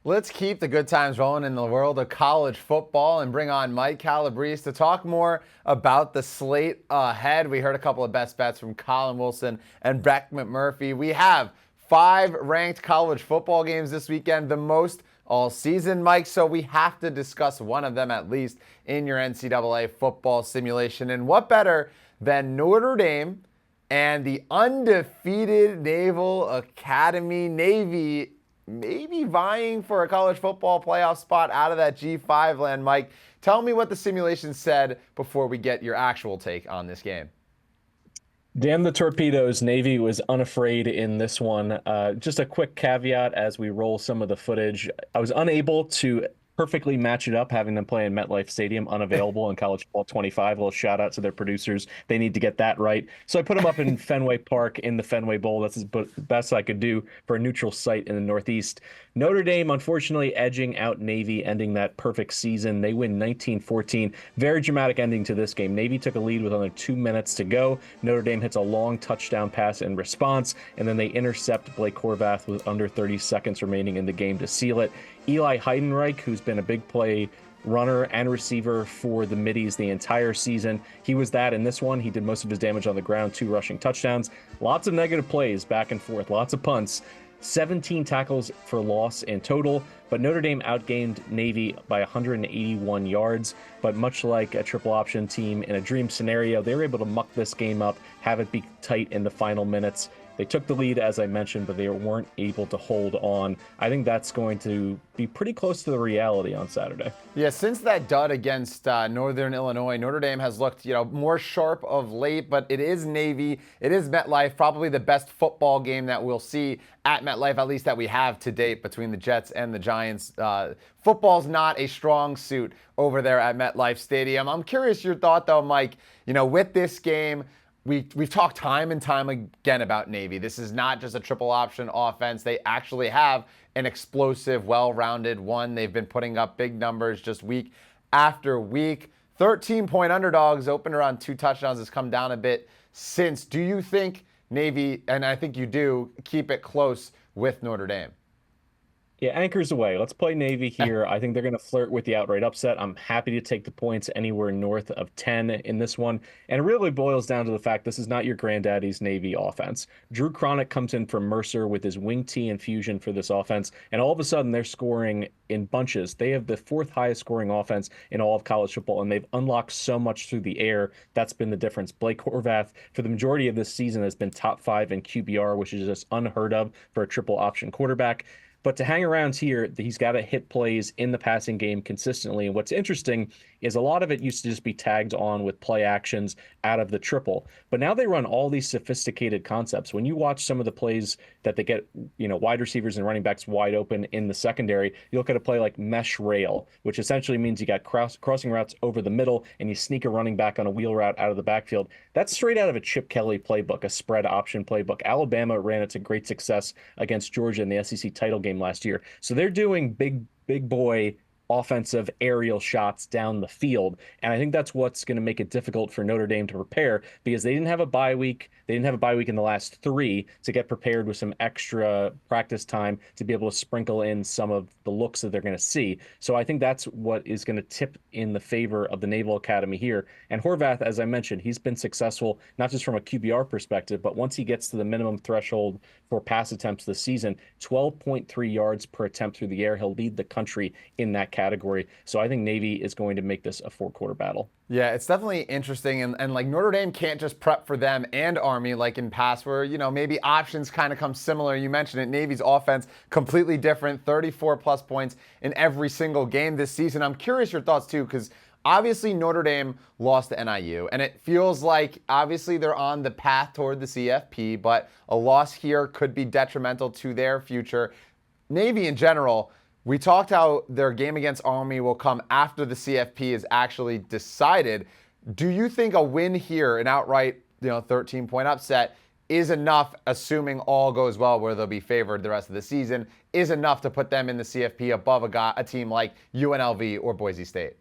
Let's keep the good times rolling in the world of college football and bring on Mike Calabrese to talk more about the slate ahead. We heard a couple of best bets from Colin Wilson and Beck McMurphy. We have 5 ranked college football games this weekend, the most all season, Mike. So we have to discuss one of them at least in your NCAA football simulation. And what better than Notre Dame and the undefeated Naval Academy? Navy maybe vying for a college football playoff spot out of that G5 land. Mike, tell me what the simulation said before we get your actual take on this game. Damn the torpedoes. Navy was unafraid in this one. Just a quick caveat as we roll some of the footage. I was unable to perfectly match it up, having them play in MetLife Stadium, unavailable in College Football 25. A little shout out to their producers. They need to get that right. So I put them up in Fenway Park in the Fenway Bowl. That's the best I could do for a neutral site in the Northeast. Notre Dame, unfortunately, edging out Navy, ending that perfect season. They win 19-14. Very dramatic ending to this game. Navy took a lead with under 2 minutes to go. Notre Dame hits a long touchdown pass in response, and then they intercept Blake Horvath with under 30 seconds remaining in the game to seal it. Eli Heidenreich, who's been a big play runner and receiver for the Middies the entire season. He was that in this one. He did most of his damage on the ground, 2 rushing touchdowns. Lots of negative plays back and forth, lots of punts. 17 tackles for loss in total, but Notre Dame outgained Navy by 181 yards. But much like a triple option team in a dream scenario, they were able to muck this game up, have it be tight in the final minutes. They took the lead, as I mentioned, but they weren't able to hold on. I think that's going to be pretty close to the reality on Saturday. Yeah, since that dud against Northern Illinois, Notre Dame has looked, more sharp of late, but it is Navy. It is MetLife, probably the best football game that we'll see at MetLife, at least that we have to date between the Jets and the Giants. Football's not a strong suit over there at MetLife Stadium. I'm curious your thought, though, Mike, with this game. We've talked time and time again about Navy. This is not just a triple option offense. They actually have an explosive, well-rounded one. They've been putting up big numbers just week after week. 13-point underdogs, opened around 2 touchdowns, has come down a bit since. Do you think Navy, and I think you do, keep it close with Notre Dame? Yeah, anchors away. Let's play Navy here. I think they're going to flirt with the outright upset. I'm happy to take the points anywhere north of 10 in this one. And it really boils down to the fact this is not your granddaddy's Navy offense. Drew Cronick comes in from Mercer with his wing T infusion for this offense, and all of a sudden they're scoring in bunches. They have the 4th highest scoring offense in all of college football, and they've unlocked so much through the air. That's been the difference. Blake Horvath, for the majority of this season, has been top 5 in QBR, which is just unheard of for a triple option quarterback. But to hang around here, he's got to hit plays in the passing game consistently. And what's interesting is a lot of it used to just be tagged on with play actions out of the triple. But now they run all these sophisticated concepts. When you watch some of the plays that they get, wide receivers and running backs wide open in the secondary, you look at a play like mesh rail, which essentially means you got crossing routes over the middle and you sneak a running back on a wheel route out of the backfield. That's straight out of a Chip Kelly playbook, a spread option playbook. Alabama ran it to great success against Georgia in the SEC title game last year. So they're doing big boy offensive aerial shots down the field. And I think that's what's going to make it difficult for Notre Dame to prepare, because they didn't have a bye week. They didn't have a bye week in the last 3 to get prepared with some extra practice time to be able to sprinkle in some of the looks that they're going to see. So I think that's what is going to tip in the favor of the Naval Academy here. And Horvath, as I mentioned, he's been successful, not just from a QBR perspective, but once he gets to the minimum threshold for pass attempts this season, 12.3 yards per attempt through the air. He'll lead the country in that category. So I think Navy is going to make this a 4-quarter battle. Yeah, it's definitely interesting. And like Notre Dame can't just prep for them and Army like in past where, maybe options kind of come similar. You mentioned it. Navy's offense completely different, 34 plus points in every single game this season. I'm curious your thoughts too, because obviously Notre Dame lost to NIU, and it feels like obviously they're on the path toward the CFP, but a loss here could be detrimental to their future. Navy in general, we talked how their game against Army will come after the CFP is actually decided. Do you think a win here, an outright 13-point upset, is enough, assuming all goes well where they'll be favored the rest of the season, is enough to put them in the CFP above a team like UNLV or Boise State?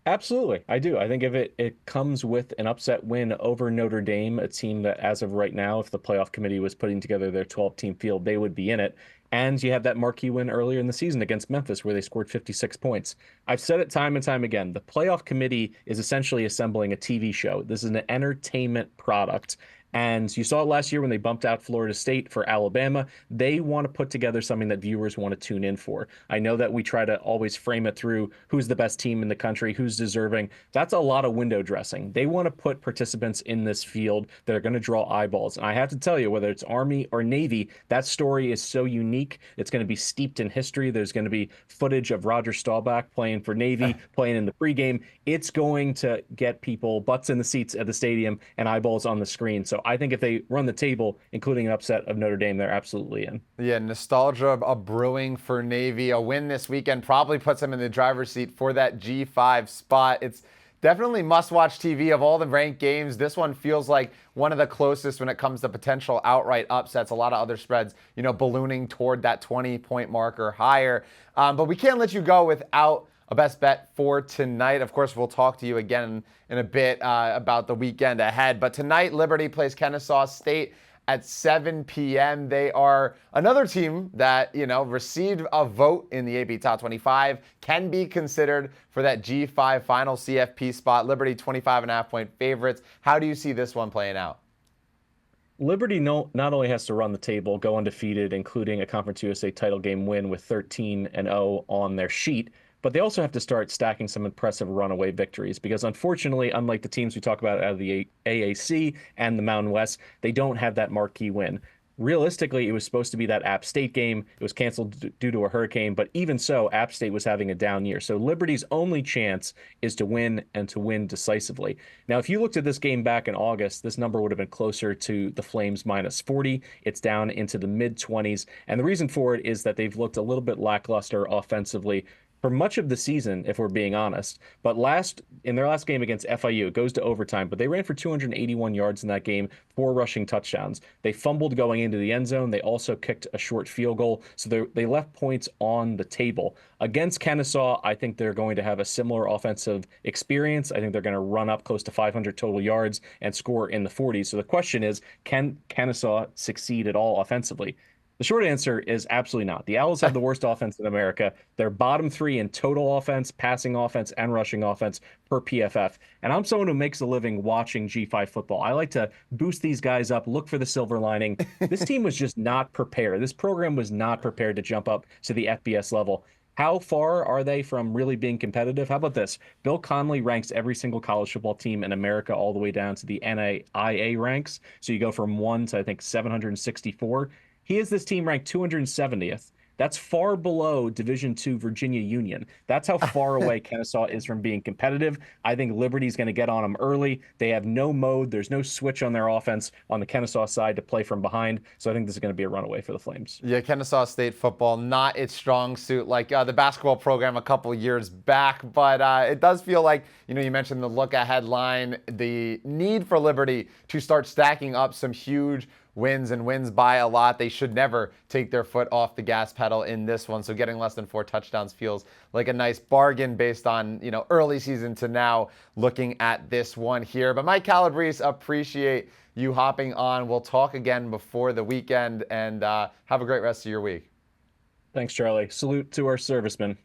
Absolutely, I do. I think if it comes with an upset win over Notre Dame, a team that as of right now, if the playoff committee was putting together their 12-team field, they would be in it. And you had that marquee win earlier in the season against Memphis where they scored 56 points. I've said it time and time again. The playoff committee is essentially assembling a TV show. This is an entertainment product. And you saw it last year when they bumped out Florida State for Alabama. They want to put together something that viewers want to tune in for. I know that we try to always frame it through who's the best team in the country, who's deserving. That's a lot of window dressing. They want to put participants in this field that are going to draw eyeballs. And I have to tell you, whether it's Army or Navy, that story is so unique. It's going to be steeped in history. There's going to be footage of Roger Staubach playing for Navy, playing in the pregame. It's going to get people butts in the seats at the stadium and eyeballs on the screen. So I think if they run the table, including an upset of Notre Dame, they're absolutely in. Yeah, nostalgia of brewing for Navy. A win this weekend probably puts them in the driver's seat for that G5 spot. It's definitely must-watch TV of all the ranked games. This one feels like one of the closest when it comes to potential outright upsets. A lot of other spreads, ballooning toward that 20-point mark or higher. But we can't let you go without a best bet for tonight. Of course, we'll talk to you again in a bit about the weekend ahead. But tonight, Liberty plays Kennesaw State at 7 p.m. They are another team that, received a vote in the AP Top 25, can be considered for that G5 final CFP spot. Liberty 25.5-point favorites. How do you see this one playing out? Liberty not only has to run the table, go undefeated, including a Conference USA title game win with 13-0 on their sheet, but they also have to start stacking some impressive runaway victories because, unfortunately, unlike the teams we talk about out of the AAC and the Mountain West, they don't have that marquee win. Realistically, it was supposed to be that App State game. It was canceled due to a hurricane, but even so, App State was having a down year. So Liberty's only chance is to win and to win decisively. Now, if you looked at this game back in August, this number would have been closer to the Flames -40. It's down into the mid-20s. And the reason for it is that they've looked a little bit lackluster offensively for much of the season, if we're being honest. But in their last game against FIU, it goes to overtime, but they ran for 281 yards in that game, 4 rushing touchdowns. They fumbled going into the end zone. They also kicked a short field goal, so they left points on the table. Against Kennesaw, I think they're going to have a similar offensive experience. I think they're going to run up close to 500 total yards and score in the 40s. So the question is, can Kennesaw succeed at all offensively? The short answer is absolutely not. The Owls have the worst offense in America. They're bottom 3 in total offense, passing offense, and rushing offense per PFF. And I'm someone who makes a living watching G5 football. I like to boost these guys up, look for the silver lining. This team was just not prepared. This program was not prepared to jump up to the FBS level. How far are they from really being competitive? How about this? Bill Connelly ranks every single college football team in America all the way down to the NAIA ranks. So you go from 1 to, I think, 764. He has this team ranked 270th. That's far below Division II Virginia Union. That's how far away Kennesaw is from being competitive. I think Liberty's going to get on them early. They have no mode. There's no switch on their offense on the Kennesaw side to play from behind. So I think this is going to be a runaway for the Flames. Yeah, Kennesaw State football, not its strong suit like the basketball program a couple years back. But it does feel like, you mentioned the look-ahead line, the need for Liberty to start stacking up some huge wins and wins by a lot. They should never take their foot off the gas pedal in this one. So getting less than 4 touchdowns feels like a nice bargain based on, early season to now looking at this one here. But Mike Calabrese, appreciate you hopping on. We'll talk again before the weekend and have a great rest of your week. Thanks, Charlie. Salute to our servicemen.